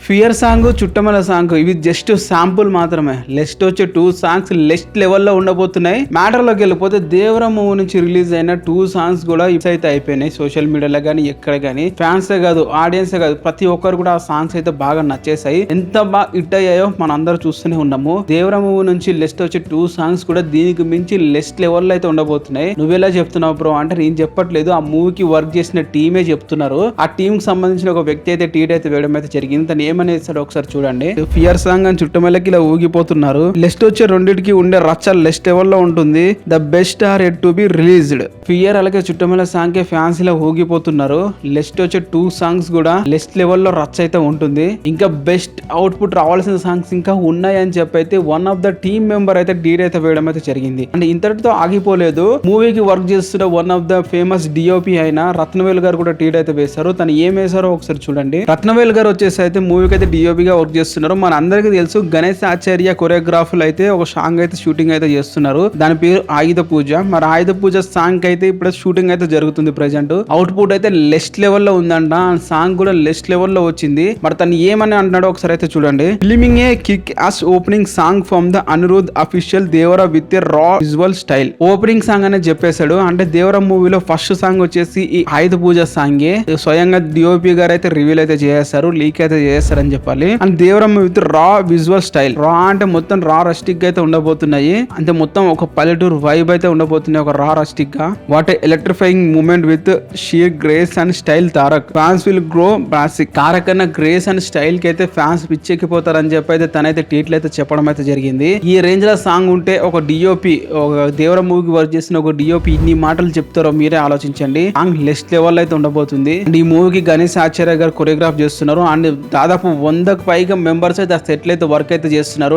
Fear song, చుట్టమల song ఇవి just sample మాత్రమే. Next వచ్చే 2 సాంగ్స్ నెక్స్ట్ లెవెల్లో ఉండబోతున్నాయి. మ్యాటర్ లోకి వెళ్ళిపోతే దేవరం మూవీ నుంచి రిలీజ్ అయిన 2 సాంగ్స్ కూడా హిట్స్ అయితే అయిపోయినాయి. సోషల్ మీడియాలో కానీ ఎక్కడ కానీ ఫ్యాన్సే కాదు, ఆడియన్సే కాదు, ప్రతి ఒక్కరు కూడా ఆ సాంగ్స్ అయితే బాగా నచ్చేసాయి. ఎంత బాగా హిట్ అయ్యాయో మనం అందరూ చూస్తూనే ఉన్నాము. దేవరం మూవీ నుంచి నెక్స్ట్ వచ్చే 2 సాంగ్స్ కూడా దీనికి మించి నెక్స్ట్ లెవెల్లో అయితే ఉండబోతున్నాయి. నువ్వెలా చెప్తున్నావు బ్రో అంటే నేను చెప్పట్లేదు, ఆ మూవీకి వర్క్ చేసిన టీమే చెప్తున్నారు. ఆ టీమ్ కి సంబంధించిన ఒక వ్యక్తి అయితే ట్వీట్ అయితే వేయడం అయితే జరిగింది. తను ఏమని ఇస్తాడో ఒకసారి చూడండి. ఫియర్ సాంగ్ అని చుట్టమల్లకి ఇలా ఊగిపోతున్నారు. లెస్ట్ వచ్చే రెండింటికి ఉండే రచ్చ లెస్ట్ లెవెల్లో ఉంటుంది. The best are yet to be released. Fear అలాగే చుట్టమల్ల సాంగ్ కి ఫ్యాన్స్ ఇలా ఊగిపోతున్నారు. లెస్ట్ వచ్చే 2 సాంగ్స్ కూడా లెస్ట్ లెవెల్లో రచ్చ అయితే ఉంటుంది. ఇంకా బెస్ట్ అవుట్పుట్ రావాల్సిన సాంగ్స్ ఇంకా ఉన్నాయని చెప్పి అయితే one of the team member అయితే డీడ్ అయితే వేయడం అయితే జరిగింది. అంటే ఇంతటితో ఆగిపోలేదు. మూవీకి వర్క్ చేస్తున్న one of the famous DOP అయిన రత్నవేల్ గారు కూడా డీడ్ అయితే వేశారు. తను ఏం వేశారో ఒకసారి చూడండి. రత్నవేల్ గారు వచ్చేసి అయితే మూవీకి అయితే డిఓపిగా వర్క్ చేస్తున్నారు. మన అందరికీ తెలుసు గణేష్ ఆచార్య కొరియోగ్రాఫ్లు అయితే ఒక సాంగ్ అయితే షూటింగ్ అయితే చేస్తున్నారు. దాని పేరు ఆయుధ పూజ. మరి ఆయుధ పూజ సాంగ్ అయితే ఇప్పుడు షూటింగ్ అయితే జరుగుతుంది. ప్రెసెంట్ అవుట్పుట్ అయితే లెస్ట్ లెవెల్లో ఉందంట. సాంగ్ కూడా లెస్ట్ లెవెల్లో వచ్చింది. మరి తను ఏమని అంటున్నాడో ఒకసారి అయితే చూడండి. Filming a kick ass opening song from the Anirudh official Devara with a raw visual style. Opening song అనేది చెప్పేశాడు. అంటే దేవరా మూవీలో ఫస్ట్ సాంగ్ వచ్చేసి ఈ ఆయుధ పూజ సాంగే. స్వయంగా డిఓపి గారు అయితే రివీల్ అయితే చేస్తారు, లీక్ అయితే చేస్తారని చెప్పాలి. అండ్ దేవరం విత్ రా విజువల్ స్టైల్. రా అంటే మొత్తం రా రస్టిక్ అయితే ఉండబోతున్నాయి. అంటే మొత్తం ఒక పల్లెటూరు వైబ్ అయితే ఉండబోతున్నాయి ఒక రా రస్టిక్ గా. What electrifying moment with sheer grace and style Tarak. Fans will grow berserk. Tarak అన్న గ్రేస్ అండ్ స్టైల్ కి అయితే ఫ్యాన్స్ పిచ్చెక్కిపోతారని చెప్పి అయితే తనైతే ట్వీట్లు అయితే చెప్పడం అయితే జరిగింది. ఈ రేంజ్ లో సాంగ్ ఉంటే ఒక డిఓపి, ఒక దేవరం మూవీకి వర్క్ చేసిన ఒక డిఓపి ఇన్ని మాటలు చెప్తారో మీరే ఆలోచించండి. సాంగ్ నెక్స్ట్ లెవెల్ అయితే ఉండబోతుంది. అండ్ ఈ మూవీకి గణేష్ ఆచార్య గారు కొరియోగ్రాఫ్ చేస్తున్నారు. అండ్ దాదాపు 100కు పైగా మెంబర్స్ అయితే ఆ సెట్లు అయితే వర్క్ అయితే చేస్తున్నారు.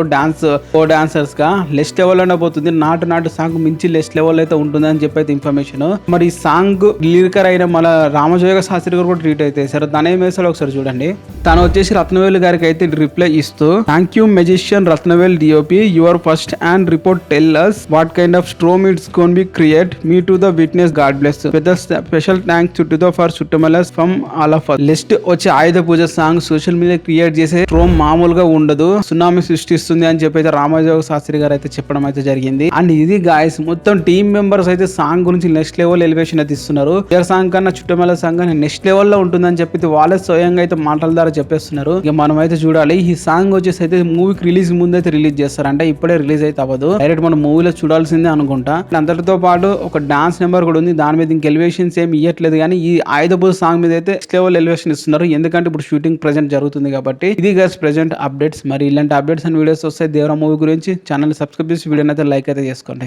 డాన్సర్స్ గా లెస్ట్ లెవెల్ ఉండబోతుంది. నాటు సాంగ్ మించి లెస్ట్ లెవెల్ అయితే ఉంటుంది అని చెప్పి అయితే ఇన్ఫర్మేషన్. మరి ఈ సాంగ్ లిరికర్ అయిన మన రామజోగ శాస్త్రి గారు కూడా ట్వీట్ అయితే చేశారు. తన ఏం వేసాడో ఒకసారి చూడండి. తను వచ్చేసి రత్నవేల్ గారికి అయితే రిప్లై ఇస్తూ thank you magician Rathnavel DOP your first and report tell us what kind of storm it's going to be create me to the witness god bless with a special thanks to the for చుట్టమల్లస్ from all of us. List వచ్చే ఆయుధ పూజ song social media create చేసే storm మామూలుగా ఉండదు, tsunami సృష్టిస్తుంది అని చెప్పి అయితే రామజోగ శాస్త్రి గారు అయితే చెప్పడం అయితే జరిగింది. అండ్ ఇది గాయస్ మొత్తం టీమ్ మెంబర్స్ అయితే సాంగ్ గురించి నెక్స్ట్ లెవెల్ ఎలివేషన్ అయితే ఇస్తున్నారు. ఇయర్ సాంగ్ కన్నా చుట్టమల్ల సాంగ్ నెక్స్ట్ లెవెల్ లో ఉంటుందని చెప్పి వాళ్ళే స్వయంగా అయితే మాటల ద్వారా చెప్పేస్తున్నారు. ఇక మనం అయితే చూడాలి. ఈ సాంగ్ వచ్చేసి అయితే మూవీకి రిలీజ్ ముందు అయితే రిలీజ్ చేస్తారు. అంటే ఇప్పుడే రిలీజ్ అయితే అవ్వదు, డైరెక్ట్ మనం మూవీలో చూడాల్సిందే అనుకుంటా. అందరితో పాటు ఒక డాన్స్ నెంబర్ కూడా ఉంది. దాని మీద ఇంక ఎలివేషన్స్ ఏమి ఇవ్వట్లేదు, కానీ ఈ ఆయుధ పూజ సాంగ్ మీద అయితే నెక్స్ట్ లెవెల్ ఎలివేషన్ ఇస్తున్నారు. ఎందుకంటే ఇప్పుడు షూటింగ్ ప్రెజెంట్ జరుగుతుంది కాబట్టి. ఇది గైస్ ప్రెజెంట్ అప్డేట్స్. మరి ఇలాంటి అప్డేట్స్ అండ్ వీడియోస్ వస్తాయి దేవరా మూవీ గురించి. ఛానల్ సబ్స్క్రైబ్ చేసి వీడియోని అయితే లైక్ అయితే చేసుకోండి.